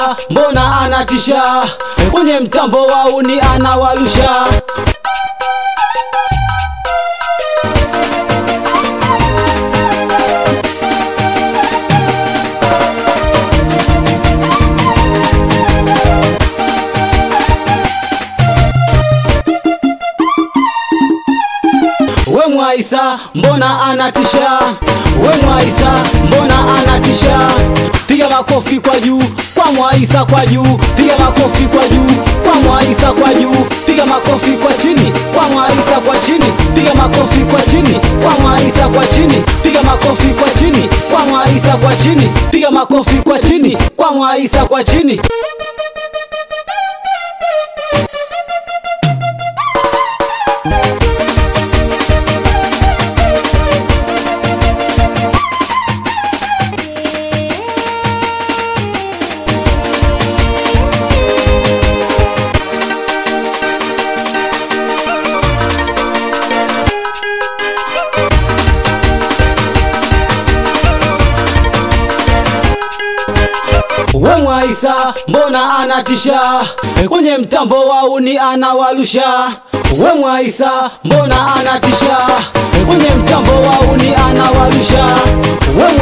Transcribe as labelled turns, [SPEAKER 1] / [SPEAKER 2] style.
[SPEAKER 1] Mwaisa mbona anatisha, kwenye mtambo wao ni anawalusha. We Mwaisa mbona anatisha, we Mwaisa mbona anatisha. Piga makofi kwa juu kwa Mwaisa kwa juu, piga makofi kwa juu kwa Mwaisa kwa juu, piga makofi kwa chini kwa Mwaisa kwa chini, piga makofi kwa chini kwa Mwaisa kwa chini, piga makofi kwa chini kwa Mwaisa kwa chini, piga makofi kwa chini kwa Mwaisa kwa chini. We Mwaisa mbona anatisha, kwenye mtambo wao ni anawalusha. We Mwaisa mbona anatisha, kwenye mtambo wao ni anawalusha. We